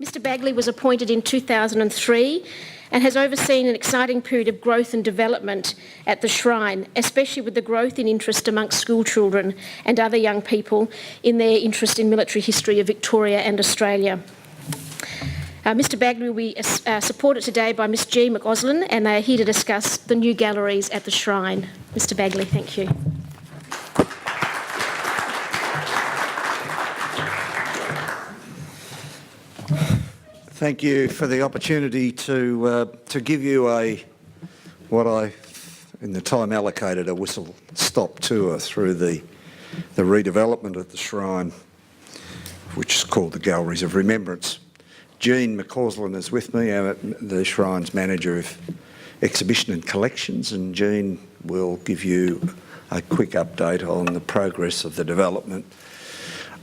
Mr Baguley was appointed in 2003 and has overseen an exciting period of growth and development at the Shrine, especially with the growth in interest amongst school children and other young people in their interest in military history of Victoria and Australia. Mr Baguley will be supported today by Ms G McAuslin, and they are here to discuss the new galleries at the Shrine. Mr Baguley, thank you. Thank you for the opportunity to give you what I, in the time allocated, a whistle-stop tour through the redevelopment of the Shrine, which is called the Galleries of Remembrance. Jean McCausland is with me, the Shrine's Manager of Exhibition and Collections, and Jean will give you a quick update on the progress of the development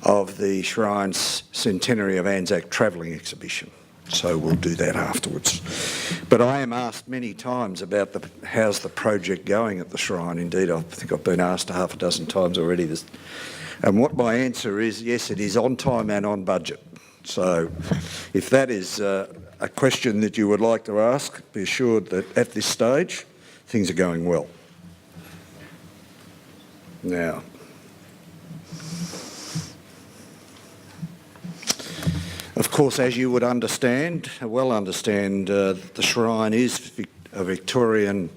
of the Shrine's Centenary of Anzac travelling exhibition. So we'll do that afterwards. But I am asked many times about how's the project going at the Shrine. Indeed, I think I've been asked half a dozen times already. And what my answer is, yes, it is on time and on budget. So if that is a question that you would like to ask, be assured that at this stage, things are going well. Now, of course, as you would understand, the Shrine is a Victorian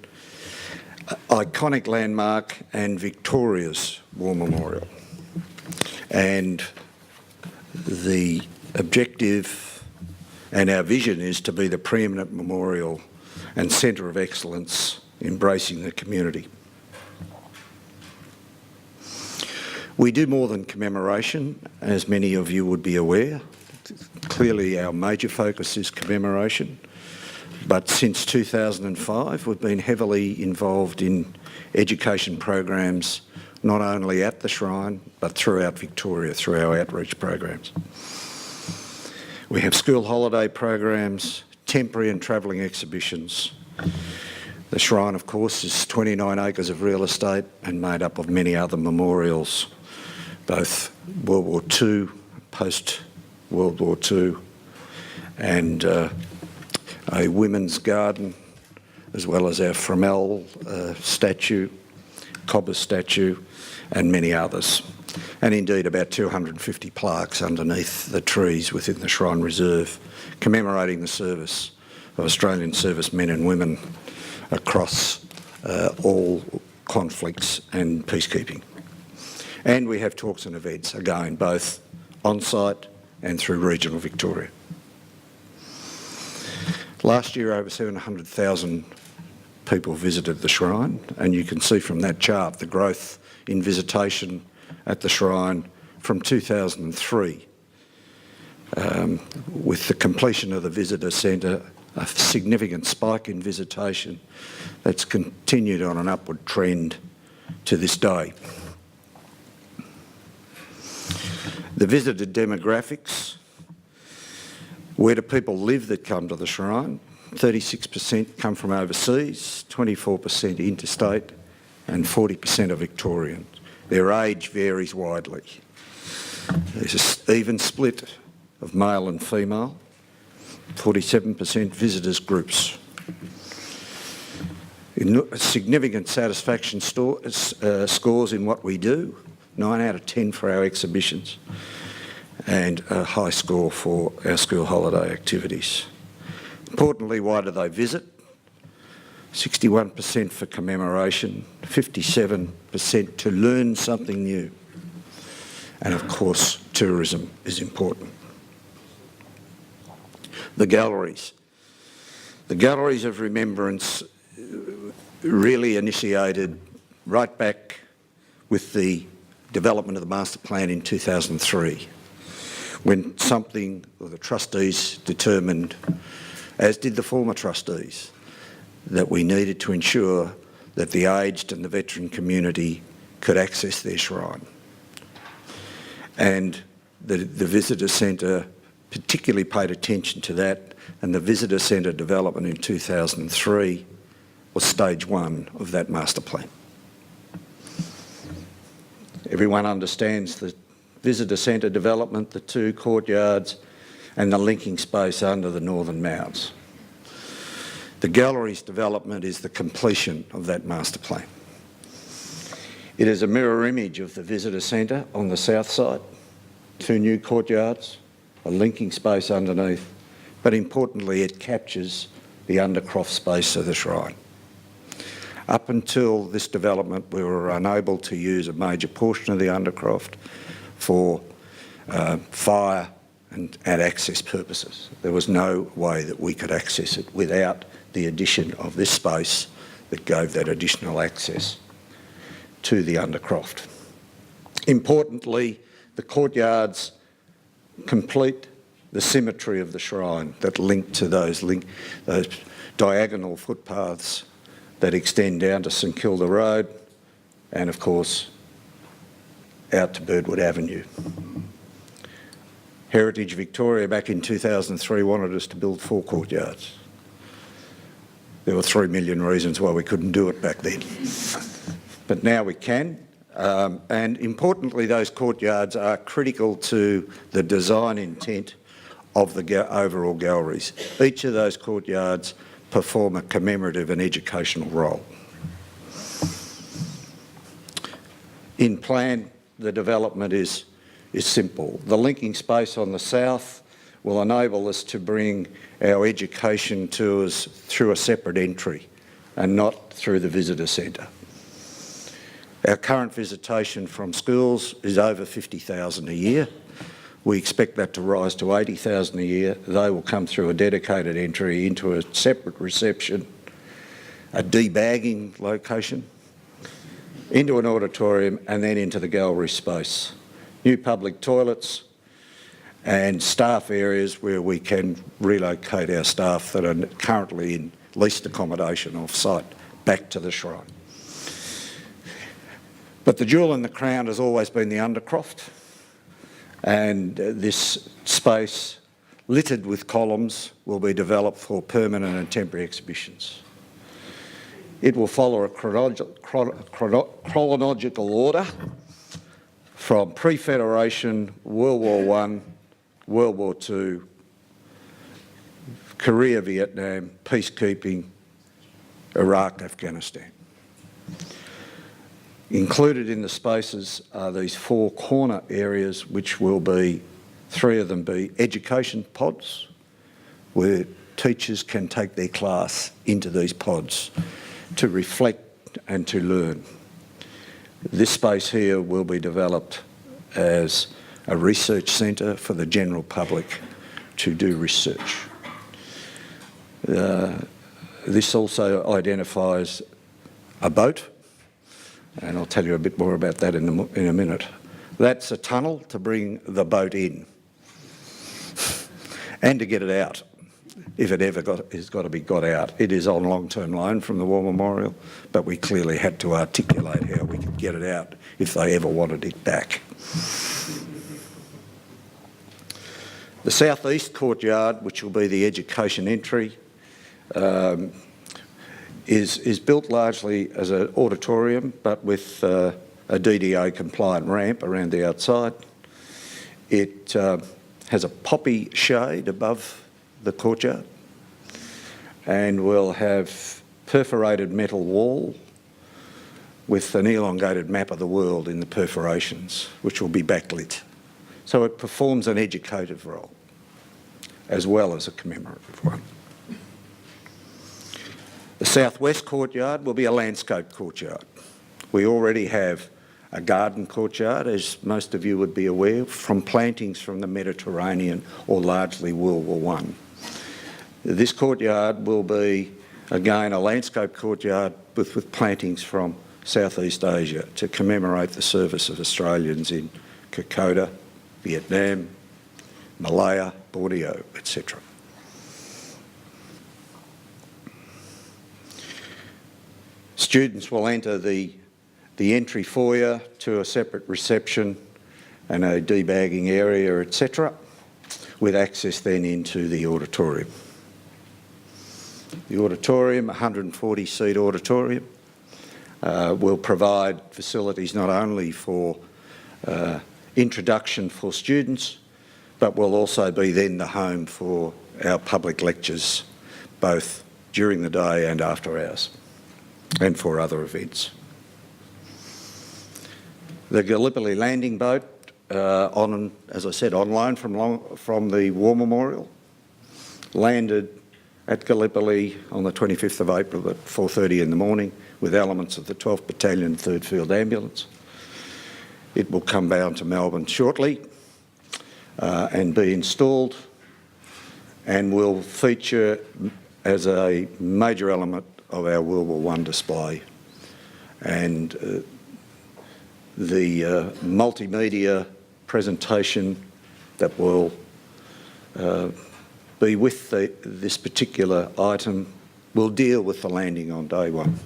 iconic landmark and Victoria's war memorial. And the objective and our vision is to be the preeminent memorial and centre of excellence embracing the community. We do more than commemoration, as many of you would be aware. Clearly our major focus is commemoration, but since 2005 we've been heavily involved in education programs, not only at the Shrine but throughout Victoria through our outreach programs. We have school holiday programs, temporary and travelling exhibitions. The Shrine, of course, is 29 acres of real estate and made up of many other memorials, both World War II, post-World War II, and a women's garden, as well as our Fromell statue, Cobber statue, and many others. And indeed about 250 plaques underneath the trees within the Shrine Reserve, commemorating the service of Australian servicemen and women across all conflicts and peacekeeping. And we have talks and events, again, both on-site and through regional Victoria. Last year, over 700,000 people visited the Shrine, and you can see from that chart the growth in visitation at the Shrine from 2003. With the completion of the visitor centre, a significant spike in visitation that's continued on an upward trend to this day. The visitor demographics: where do people live that come to the Shrine? 36% come from overseas, 24% interstate, and 40% are Victorian. Their age varies widely. There's an even split of male and female, 47% visitors groups. Significant satisfaction scores in what we do, 9 out of 10 for our exhibitions, and a high score for our school holiday activities. Importantly, why do they visit? 61% for commemoration, 57% to learn something new. And of course, tourism is important. The galleries. The Galleries of Remembrance really initiated right back with the development of the master plan in 2003, when the trustees determined, as did the former trustees, that we needed to ensure that the aged and the veteran community could access their shrine. And the visitor centre particularly paid attention to that, and the visitor centre development in 2003 was stage 1 of that master plan. Everyone understands the visitor centre development, the 2 courtyards, and the linking space under the northern mounds. The galleries development is the completion of that master plan. It is a mirror image of the visitor centre on the south side, 2 new courtyards, a linking space underneath, but importantly it captures the undercroft space of the shrine. Up until this development we were unable to use a major portion of the undercroft for fire and access purposes. There was no way that we could access it without the addition of this space that gave that additional access to the undercroft. Importantly, the courtyards complete the symmetry of the shrine that link to those diagonal footpaths that extend down to St Kilda Road and of course out to Birdwood Avenue. Heritage Victoria back in 2003 wanted us to build 4 courtyards. There were 3 million reasons why we couldn't do it back then. But now we can, and importantly those courtyards are critical to the design intent of the overall galleries. Each of those courtyards perform a commemorative and educational role. In plan, the development is simple. The linking space on the south will enable us to bring our education tours through a separate entry and not through the visitor centre. Our current visitation from schools is over 50,000 a year. We expect that to rise to 80,000 a year. They will come through a dedicated entry into a separate reception, a debagging location, into an auditorium and then into the gallery space. New public toilets and staff areas where we can relocate our staff that are currently in leased accommodation off-site back to the shrine. But the jewel in the crown has always been the undercroft, and this space, littered with columns, will be developed for permanent and temporary exhibitions. It will follow a chronological order from pre-Federation, World War I, World War II, Korea, Vietnam, peacekeeping, Iraq, Afghanistan. Included in the spaces are these 4 corner areas, which will be, 3 of them be education pods, where teachers can take their class into these pods to reflect and to learn. This space here will be developed as a research centre for the general public to do research. This also identifies a boat, and I'll tell you a bit more about that in a minute. That's a tunnel to bring the boat in and to get it out, if it ever has got to be got out. It is on long-term loan from the War Memorial, but we clearly had to articulate how we could get it out if they ever wanted it back. The southeast courtyard, which will be the education entry, is built largely as an auditorium, but with a DDA compliant ramp around the outside. It has a poppy shade above the courtyard and will have perforated metal wall with an elongated map of the world in the perforations, which will be backlit. So it performs an educative role as well as a commemorative one. The southwest courtyard will be a landscape courtyard. We already have a garden courtyard, as most of you would be aware, from plantings from the Mediterranean or largely World War I. This courtyard will be, again, a landscape courtyard with plantings from Southeast Asia to commemorate the service of Australians in Kokoda, Vietnam, Malaya, Borneo, etc. Students will enter the entry foyer to a separate reception and a debagging area, etc., with access then into the auditorium. The auditorium, 140-seat auditorium, will provide facilities not only for introduction for students, but will also be then the home for our public lectures, both during the day and after hours, and for other events. The Gallipoli landing boat, as I said, on loan from the War Memorial, landed at Gallipoli on the 25th of April at 4:30 in the morning with elements of the 12th Battalion 3rd Field Ambulance. It will come down to Melbourne shortly and be installed, and will feature as a major element of our World War I display. And the multimedia presentation that will be with this particular item will deal with the landing on day one.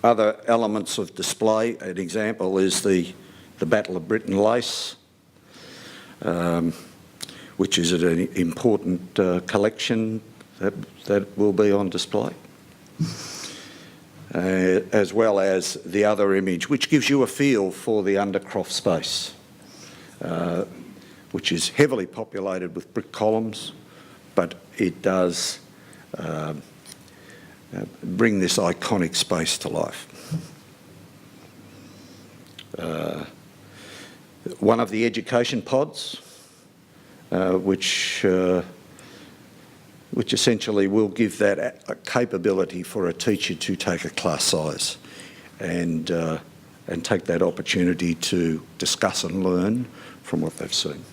Other elements of display, an example is the Battle of Britain lace, which is an important collection that will be on display, as well as the other image, which gives you a feel for the Undercroft space, which is heavily populated with brick columns, but it does bring this iconic space to life. One of the education pods, which essentially will give that a capability for a teacher to take a class size and take that opportunity to discuss and learn from what they've seen.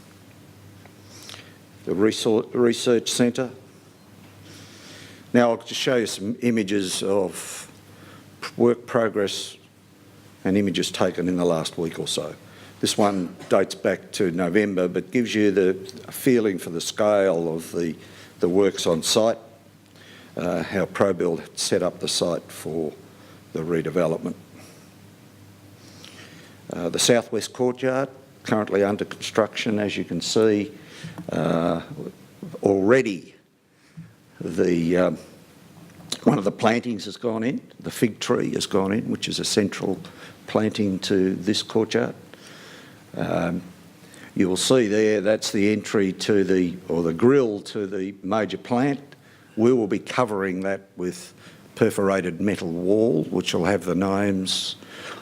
The Research Centre. Now I'll just show you some images of work progress and images taken in the last week or so. This one dates back to November, but gives you the feeling for the scale of the works on site, how ProBuild had set up the site for the redevelopment. The Southwest Courtyard, currently under construction, as you can see. Already one of the plantings has gone in, the fig tree has gone in, which is a central planting to this courtyard. You will see there, that's the entry to the grill to the major plant. We will be covering that with perforated metal wall, which will have the names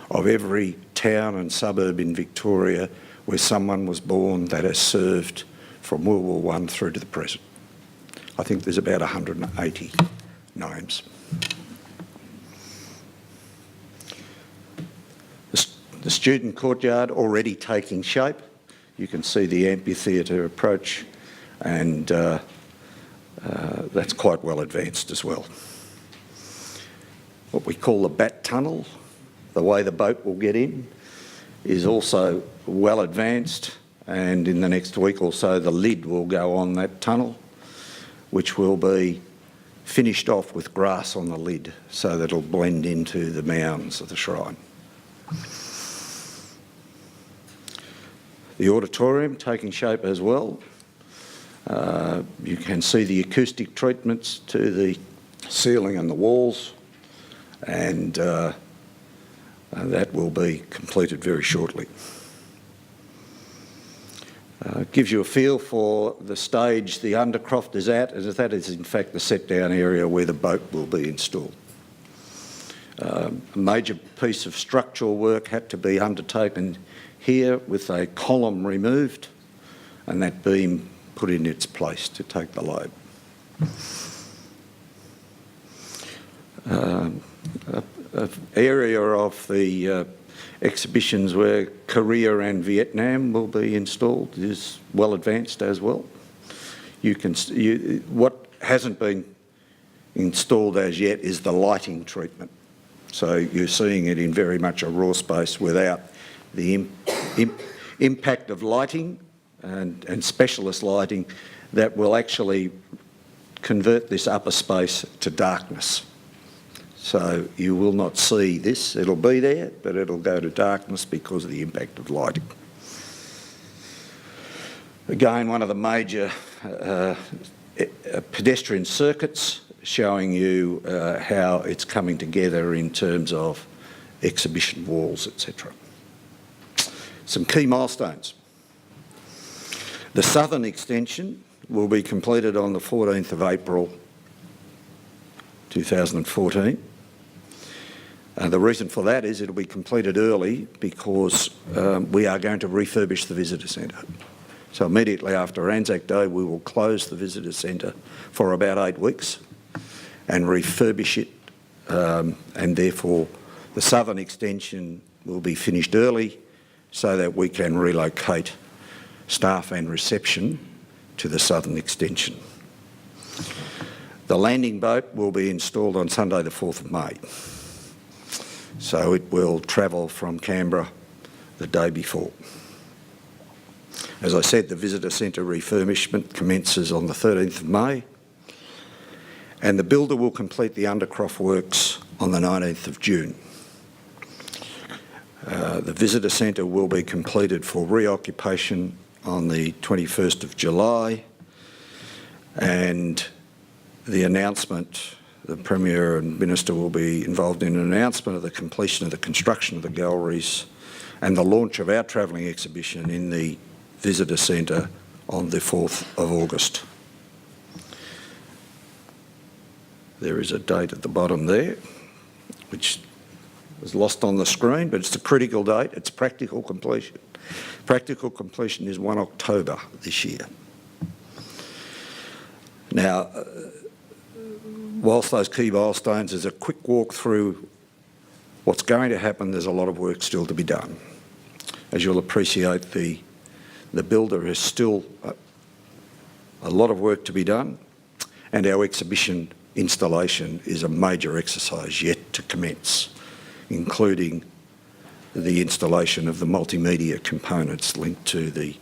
of every town and suburb in Victoria where someone was born that has served from World War I through to the present. I think there's about 180 names. The student courtyard already taking shape. You can see the amphitheatre approach, and that's quite well advanced as well. What we call the bat tunnel, the way the boat will get in, is also well advanced, and in the next week or so the lid will go on that tunnel, which will be finished off with grass on the lid so that it'll blend into the mounds of the shrine. The auditorium taking shape as well. You can see the acoustic treatments to the ceiling and the walls, and that will be completed very shortly. Gives you a feel for the stage the Undercroft is at, as that is in fact the set-down area where the boat will be installed. A major piece of structural work had to be undertaken here with a column removed and that beam put in its place to take the load. An area of the exhibitions where Korea and Vietnam will be installed is well advanced as well. What hasn't been installed as yet is the lighting treatment. So you're seeing it in very much a raw space without the impact of lighting and specialist lighting that will actually convert this upper space to darkness. So you will not see this, it'll be there, but it'll go to darkness because of the impact of lighting. Again, one of the major pedestrian circuits showing you how it's coming together in terms of exhibition walls, etc. Some key milestones. The southern extension will be completed on the 14th of April 2014. The reason for that is it'll be completed early because we are going to refurbish the visitor centre. So immediately after Anzac Day, we will close the visitor centre for about 8 weeks and refurbish it, and therefore the southern extension will be finished early so that we can relocate staff and reception to the southern extension. The landing boat will be installed on Sunday the 4th of May. So it will travel from Canberra the day before. As I said, the visitor centre refurbishment commences on the 13th of May, and the builder will complete the undercroft works on the 19th of June. The visitor centre will be completed for reoccupation on the 21st of July, and the announcement, the Premier and Minister will be involved in an announcement of the completion of the construction of the galleries and the launch of our travelling exhibition in the visitor centre on the 4th of August. There is a date at the bottom there, which was lost on the screen, but it's a critical date. It's practical completion. Practical completion is 1 October this year. Now, whilst those key milestones is a quick walk through what's going to happen, there's a lot of work still to be done. As you'll appreciate, the builder has still a lot of work to be done, and our exhibition installation is a major exercise yet to commence, including the installation of the multimedia components linked to the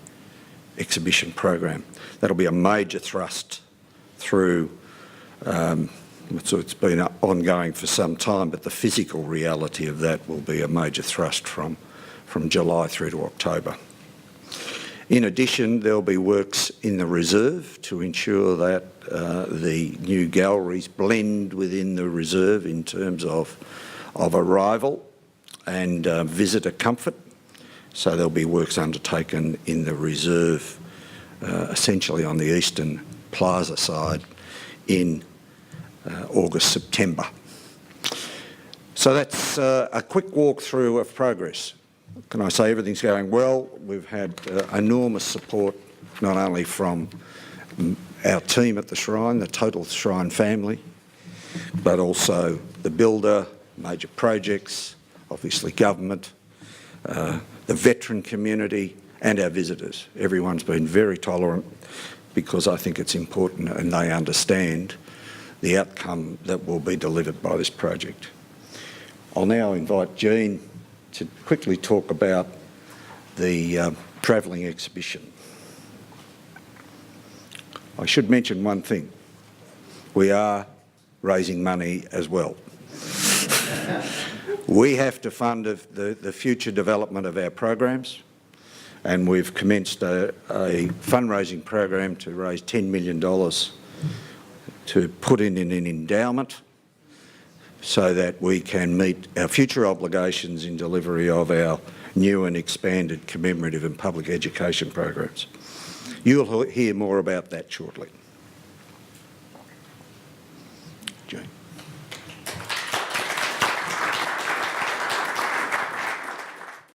exhibition program. That'll be a major thrust through, so it's been ongoing for some time, but the physical reality of that will be a major thrust from July through to October. In addition, there'll be works in the reserve to ensure that the new galleries blend within the reserve in terms of arrival and visitor comfort. So there'll be works undertaken in the reserve, essentially on the eastern plaza side in August, September. So that's a quick walkthrough of progress. Can I say everything's going well? We've had enormous support, not only from our team at the Shrine, the total Shrine family, but also the builder, major projects, obviously government, the veteran community and our visitors. Everyone's been very tolerant because I think it's important and they understand the outcome that will be delivered by this project. I'll now invite Jean to quickly talk about the travelling exhibition. I should mention one thing. We are raising money as well. We have to fund the future development of our programs, and we've commenced a fundraising program to raise $10 million to put in an endowment so that we can meet our future obligations in delivery of our new and expanded commemorative and public education programs. You'll hear more about that shortly.